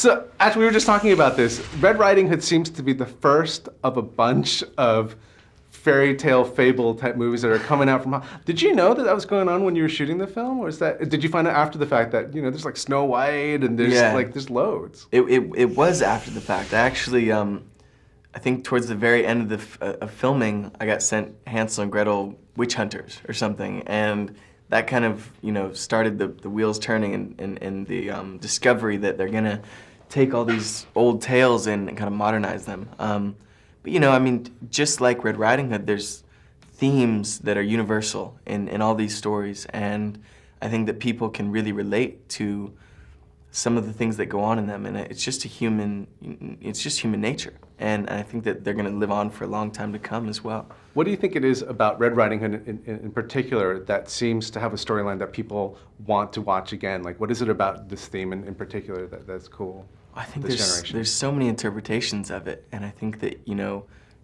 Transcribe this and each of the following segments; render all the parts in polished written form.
So, actually, we were just talking about this. Red Riding Hood seems to be the first of a bunch of fairy tale fable type movies that are coming out from. Did you know that that was going on when you were shooting the film, or is that? Did you find out after the fact that there's like Snow White and there's there's loads? It was after the fact. I actually I think towards the very end of filming, I got sent Hansel and Gretel Witch Hunters or something, and that kind of started the wheels turning and the discovery that they're gonna take all these old tales and kind of modernize them. But I mean, just like Red Riding Hood, there's themes that are universal in all these stories, and I think that people can really relate to some of the things that go on in them, and it's just human nature, and I think that they're going to live on for a long time to come as well. What do you think it is about Red Riding Hood in particular that seems to have a storyline that people want to watch again? Like, what is it about this theme in particular that's cool? I think there's so many interpretations of it, and I think that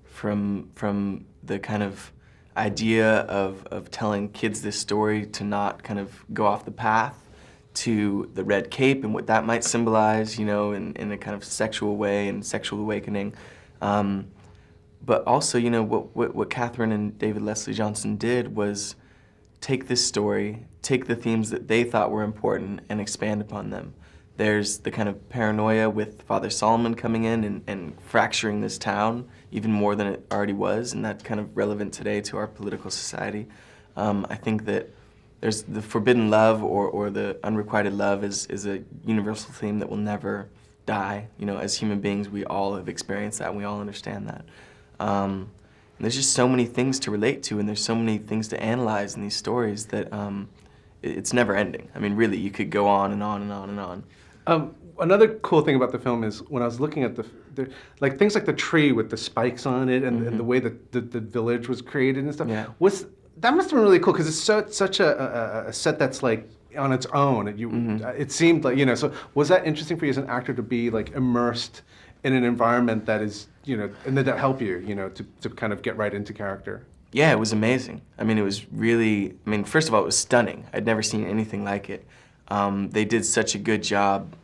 from the kind of idea of telling kids this story to not kind of go off the path, to the red cape and what that might symbolize, in a kind of sexual way and sexual awakening. But also, what Catherine and David Leslie Johnson did was take this story, take the themes that they thought were important and expand upon them. There's the kind of paranoia with Father Solomon coming in and fracturing this town even more than it already was, and that's kind of relevant today to our political society. I think that there's the forbidden love or the unrequited love is a universal theme that will never die. As human beings, we all have experienced that, and we all understand that. And there's just so many things to relate to, and there's so many things to analyze in these stories that it's never ending. I mean, really, you could go on and on and on and on. Another cool thing about the film is when I was looking at the like things like the tree with the spikes on it and the way that the village was created and stuff. Yeah. That must have been really cool because it's such a set that's like on its own. It seemed like So was that interesting for you as an actor to be like immersed in an environment that is and that help you to kind of get right into character? Yeah, it was amazing. I mean, it was really. I mean, first of all, it was stunning. I'd never seen anything like it. They did such a good job,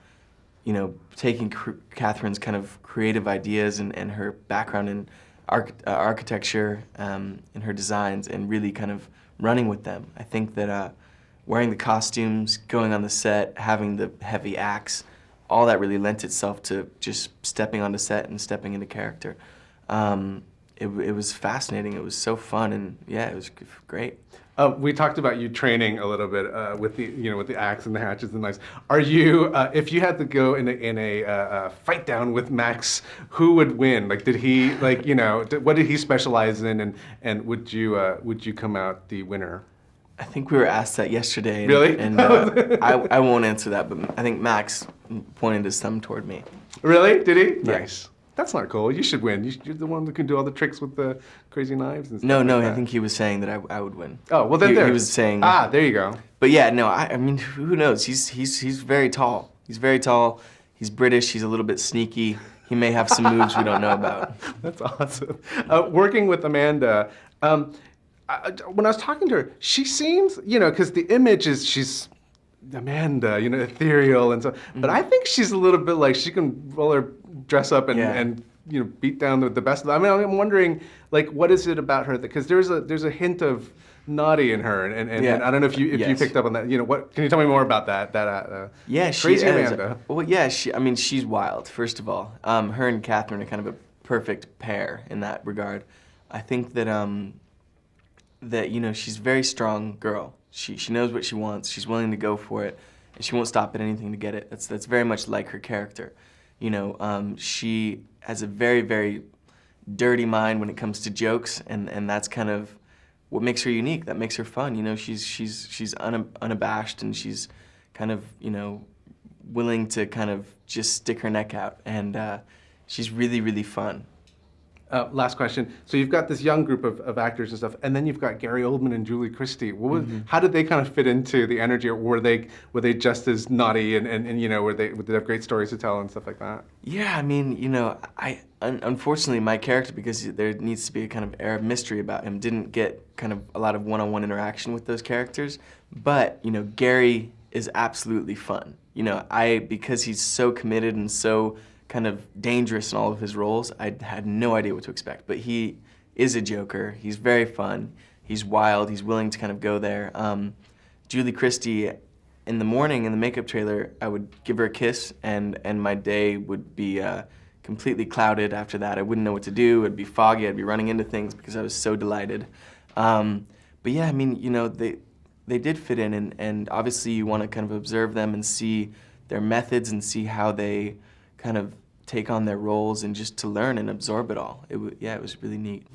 taking Catherine's kind of creative ideas and her background in architecture in her designs and really kind of running with them. I think that wearing the costumes, going on the set, having the heavy axe, all that really lent itself to just stepping onto set and stepping into character. It was fascinating. It was so fun, and yeah, it was great. We talked about you training a little bit with the axe and the hatchets and the knives. Are you, if you had to go in a fight down with Max, who would win? Like, did he what did he specialize in, and would you come out the winner? I think we were asked that yesterday. Really? And I won't answer that, but I think Max pointed his thumb toward me. Really? Did he? Yeah. Nice. That's not cool. You should win. You're the one that can do all the tricks with the crazy knives and stuff. No, like that. I think he was saying that I would win. Oh, well then he was saying. There you go. But yeah, no, I mean, who knows? He's very tall. He's very tall. He's British. He's a little bit sneaky. He may have some moves we don't know about. That's awesome. Working with Amanda, when I was talking to her, she seems, because the image is she's Amanda, ethereal and so. But I think she's a little bit like she can roll her dress up and beat down the best of them. I mean, I'm wondering, like, what is it about her? Because there's a hint of naughty in her, and I don't know if you picked up on that. What can you tell me more about that? Crazy Amanda. Well, yeah, she's wild. First of all, her and Catherine are kind of a perfect pair in that regard. I think that she's a very strong girl. She knows what she wants. She's willing to go for it, and she won't stop at anything to get it. That's very much like her character. She has a very, very dirty mind when it comes to jokes, and that's kind of what makes her unique. That makes her fun. She's unabashed, and she's kind of willing to kind of just stick her neck out, and she's really, really fun. Last question. So you've got this young group of actors and stuff, and then you've got Gary Oldman and Julie Christie. How did they kind of fit into the energy? Or were they just as naughty and would they have great stories to tell and stuff like that? Yeah, I mean, unfortunately my character, because there needs to be a kind of air of mystery about him, didn't get kind of a lot of one-on-one interaction with those characters. But Gary is absolutely fun. You know, because he's so committed and so kind of dangerous in all of his roles, I had no idea what to expect. But he is a joker. He's very fun. He's wild. He's willing to kind of go there. Julie Christie, in the morning in the makeup trailer, I would give her a kiss, and my day would be completely clouded after that. I wouldn't know what to do. It'd be foggy. I'd be running into things because I was so delighted. But yeah, I mean, you know, they did fit in, and obviously you want to kind of observe them and see their methods and see how they kind of take on their roles and just to learn and absorb it all. Yeah, it was really neat.